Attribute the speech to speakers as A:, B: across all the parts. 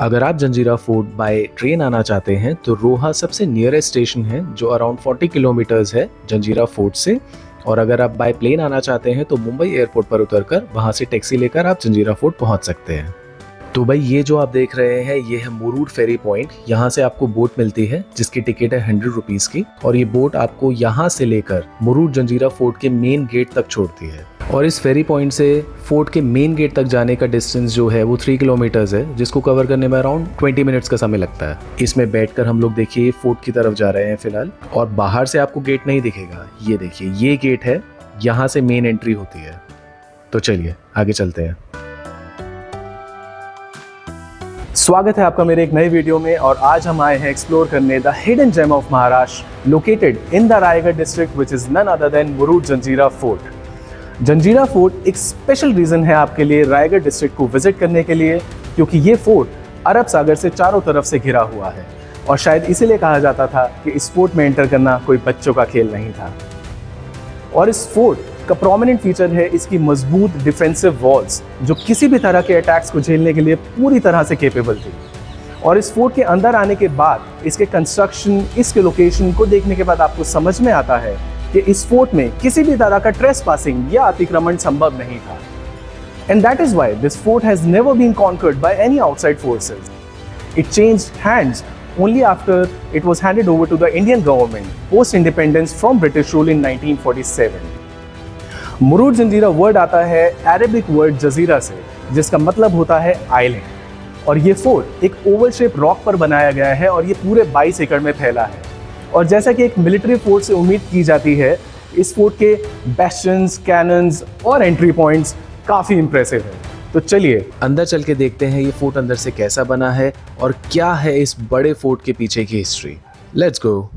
A: अगर आप जंजीरा fort by train आना चाहते हैं तो रोहा सबसे नियरेस्ट स्टेशन है जो अराउंड 40 किलोमीटर्स है जंजीरा फोर्ट से। और अगर आप बाय प्लेन आना चाहते हैं तो मुंबई एयरपोर्ट पर उतरकर वहां से टैक्सी लेकर आप जंजीरा फोर्ट पहुंच सकते हैं। तो भाई ये जो आप देख रहे हैं ये है मुरुड फेरी पॉइंट। यहाँ से आपको बोट मिलती है जिसकी टिकट है 100 रुपीज की, और ये बोट आपको यहाँ से लेकर मुरुड जंजीरा फोर्ट के मेन गेट तक छोड़ती है। और इस फेरी पॉइंट से फोर्ट के मेन गेट तक जाने का डिस्टेंस जो है वो 3 किलोमीटर्स है, जिसको कवर करने में अराउंड 20 मिनट्स का समय लगता है। इसमें बैठकर हम लोग देखिए फोर्ट की तरफ जा रहे हैं फिलहाल, और बाहर से आपको गेट नहीं दिखेगा। ये देखिए ये गेट है, यहाँ से मेन एंट्री होती है। तो चलिए आगे चलते हैं। स्वागत है आपका मेरे एक नए वीडियो में, और आज हम आए हैं एक्सप्लोर करने the hidden gem of Maharashtra located in the Raigad district which is none other than Murud Janjira fort. Janjira fort एक स्पेशल रीजन है आपके लिए रायगढ़ डिस्ट्रिक्ट को विजिट करने के लिए, क्योंकि ये फोर्ट अरब सागर से चारों तरफ से घिरा हुआ है, और शायद इसीलिए कहा जाता था कि इस फोर्ट में एंटर करना कोई बच्चों का खेल नहीं था। और इस फोर्ट का प्रोमिनेंट फीचर है इसकी मजबूत डिफेंसिव वॉल्स, जो किसी भी तरह के अटैक्स को झेलने के लिए पूरी तरह से केपेबल थी। और इस फोर्ट के अंदर आने के बाद इसके कंस्ट्रक्शन, इसके लोकेशन को देखने के बाद आपको समझ में आता है कि इस फोर्ट में किसी भी तरह का ट्रेसपासिंग या अतिक्रमण संभव नहीं था। And that is why this fort has never been conquered by any outside forces. It changed hands only after it was handed over to the Indian government post independence from British rule in 1947. Murud Janjira word आता है Arabic word जजीरा से, जिसका मतलब होता है island. और ये fort एक ओवल शेप रॉक पर बनाया गया है, और ये पूरे 22 एकड़ में फैला है। और जैसा कि एक मिलिट्री फोर्ट से उम्मीद की जाती है, इस फोर्ट के बैस्टन्स, कैनन्स और एंट्री पॉइंट्स काफ़ी इंप्रेसिव है। तो चलिए अंदर चल के देखते हैं ये फोर्ट अंदर से कैसा बना है और क्या है इस बड़े फोर्ट के पीछे की हिस्ट्री। Let's go.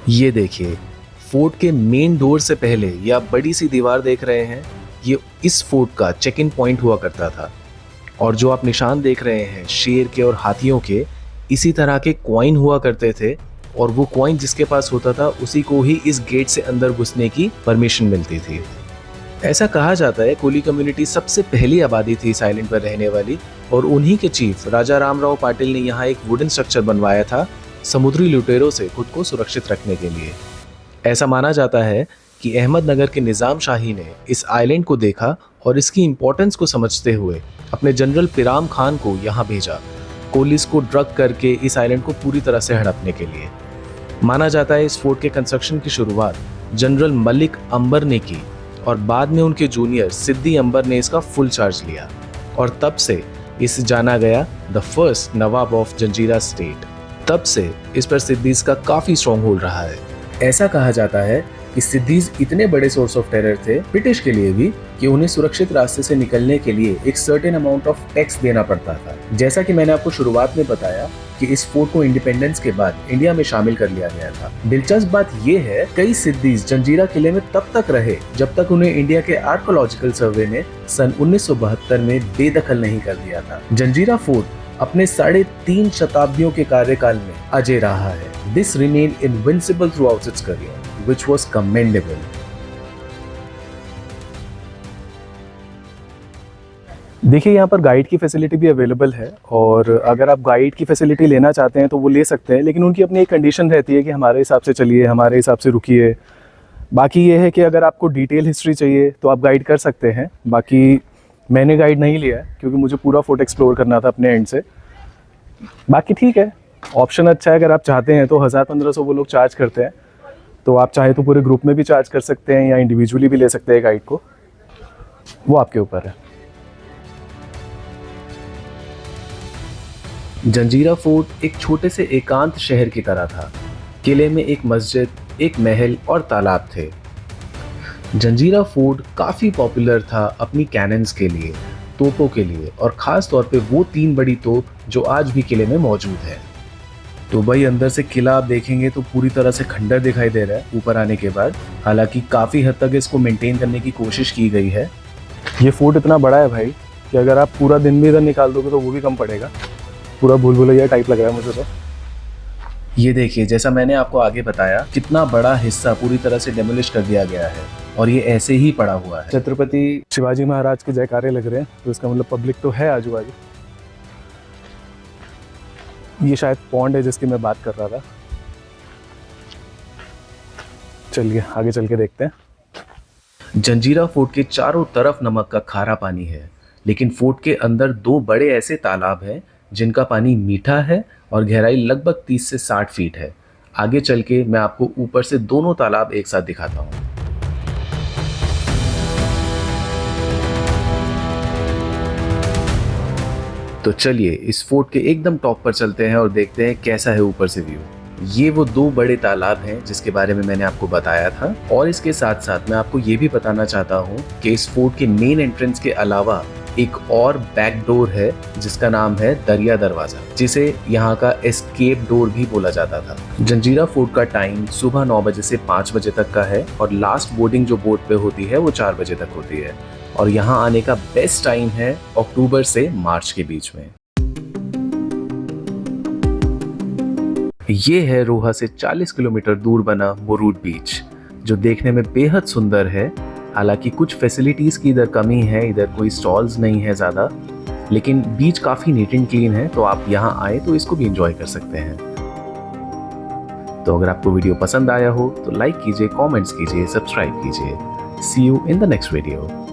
A: ये देखिए फोर्ट के मेन डोर से पहले ये आप बड़ी सी दीवार देख रहे हैं, ये इस फोर्ट का चेक इन पॉइंट हुआ करता था। और जो आप निशान देख रहे हैं शेर के और हाथियों के, इसी तरह के कॉइन हुआ करते थे, और वो कॉइन जिसके पास होता था उसी को ही इस गेट से अंदर घुसने की परमिशन मिलती थी। ऐसा कहा जाता है कोली कम्युनिटी सबसे पहली आबादी थी इस आइलैंड पर रहने वाली, और उन्हीं के चीफ राजा रामराव पाटिल ने यहाँ एक वुडन स्ट्रक्चर बनवाया था समुद्री लुटेरों से खुद को सुरक्षित रखने के लिए। ऐसा माना जाता है कि अहमदनगर के निज़ाम शाही ने इस आइलैंड को देखा और इसकी इम्पोर्टेंस को समझते हुए अपने जनरल पिराम खान को यहाँ भेजा, कोलिस को ड्रग करके इस आइलैंड को पूरी तरह से हड़पने के लिए। माना जाता है इस फोर्ट के कंस्ट्रक्शन की शुरुआत जनरल मलिक अंबर ने की, और बाद में उनके जूनियर सिद्दी अंबर ने इसका फुल चार्ज लिया, और तब से इसे जाना गया the first Nawab of Janjira state. तब से इस पर सिद्दीज का काफ़ी स्ट्रॉन्ग होल्ड रहा है। ऐसा कहा जाता है कि सिद्दीज इतने बड़े सोर्स ऑफ टेरर थे ब्रिटिश के लिए भी कि उन्हें सुरक्षित रास्ते से निकलने के लिए एक सर्टेन अमाउंट ऑफ टैक्स देना पड़ता था। जैसा कि मैंने आपको शुरुआत में बताया कि इस फोर्ट को इंडिपेंडेंस के बाद इंडिया में शामिल कर लिया गया था। दिलचस्प बात यह है कई सिद्दीज जंजीरा किले में तब तक रहे जब तक उन्हें इंडिया के आर्कोलॉजिकल सर्वे ने सन 1972 में बेदखल नहीं कर दिया था। जंजीरा फोर्ट अपने 3.5 शताब्दियों के कार्यकाल में अजय रहा है। This remained invincible throughout its career, which was commendable.
B: देखिए यहाँ पर गाइड की फैसिलिटी भी अवेलेबल है, और अगर आप गाइड की फैसिलिटी लेना चाहते हैं तो वो ले सकते हैं, लेकिन उनकी अपनी एक कंडीशन रहती है कि हमारे हिसाब से चलिए, हमारे हिसाब से रुकिए। बाकी ये है कि अगर आपको डिटेल हिस्ट्री चाहिए तो आप गाइड कर सकते हैं। बाकी मैंने गाइड नहीं लिया है क्योंकि मुझे पूरा फोर्ट एक्सप्लोर करना था अपने एंड से। बाकी ठीक है, ऑप्शन अच्छा है। अगर आप चाहते हैं तो 1000-1500 वो लोग चार्ज करते हैं, तो आप चाहे तो पूरे ग्रुप में भी चार्ज कर सकते हैं या इंडिविजुअली भी ले सकते हैं गाइड को, वो आपके ऊपर है।
A: जंजीरा फोर्ट एक छोटे से एकांत शहर की तरह था। किले में एक मस्जिद, एक महल और तालाब थे। जंजीरा फोर्ट काफ़ी पॉपुलर था अपनी कैनन्स के लिए, तोपों के लिए, और ख़ास तौर पे वो 3 बड़ी तोप जो आज भी किले में मौजूद है। तो भाई अंदर से किला आप देखेंगे तो पूरी तरह से खंडर दिखाई दे रहा है ऊपर आने के बाद। हालांकि काफ़ी हद तक इसको मेंटेन करने की कोशिश की गई है।
B: ये फोर्ट इतना बड़ा है भाई कि अगर आप पूरा दिन भी इधर निकाल दोगे तो वो भी कम पड़ेगा। पूरा भूल भुलैया टाइप लग रहा है मुझे तो।
A: ये देखिए, जैसा मैंने आपको आगे बताया, कितना बड़ा हिस्सा पूरी तरह से डेमोलिश कर दिया गया है और ये ऐसे ही पड़ा हुआ है।
B: छत्रपति शिवाजी महाराज के जयकारे लग रहे हैं, तो इसका मतलब पब्लिक तो है आजू बाजू। ये शायद पॉन्ड है जिसकी मैं बात कर रहा था। चलिए आगे चल के देखते हैं।
A: जंजीरा फोर्ट के चारों तरफ नमक का खारा पानी है, लेकिन फोर्ट के अंदर दो बड़े ऐसे तालाब हैं जिनका पानी मीठा है और गहराई लगभग 30 से 60 फीट है। आगे चल के मैं आपको ऊपर से दोनों तालाब एक साथ दिखाता हूँ। तो चलिए इस फोर्ट के एकदम टॉप पर चलते हैं और देखते हैं कैसा है ऊपर से व्यू। ये वो दो बड़े तालाब हैं जिसके बारे में मैंने आपको बताया था, और इसके साथ साथ मैं आपको ये भी बताना चाहता हूँ कि इस फोर्ट के मेन एंट्रेंस के अलावा एक और बैक डोर है जिसका नाम है दरिया दरवाजा, जिसे यहाँ का एस्केप डोर भी बोला जाता था। जंजीरा फोर्ट का टाइम सुबह 9 बजे से 5 बजे तक का है और लास्ट बोर्डिंग जो बोट पे होती है वो 4 बजे तक होती है, और यहाँ आने का बेस्ट टाइम है अक्टूबर से मार्च के बीच में। ये है रोहा से 40 किलोमीटर दूर बना मुरूड बीच, जो देखने में बेहद सुंदर है। हालांकि कुछ फैसिलिटीज की इधर कमी है, इधर कोई स्टॉल्स नहीं है ज़्यादा, लेकिन बीच काफ़ी नीट एंड क्लीन है, तो आप यहाँ आए तो इसको भी एंजॉय कर सकते हैं। तो अगर आपको वीडियो पसंद आया हो तो लाइक कीजिए, कमेंट्स कीजिए, सब्सक्राइब कीजिए। See you in the next video.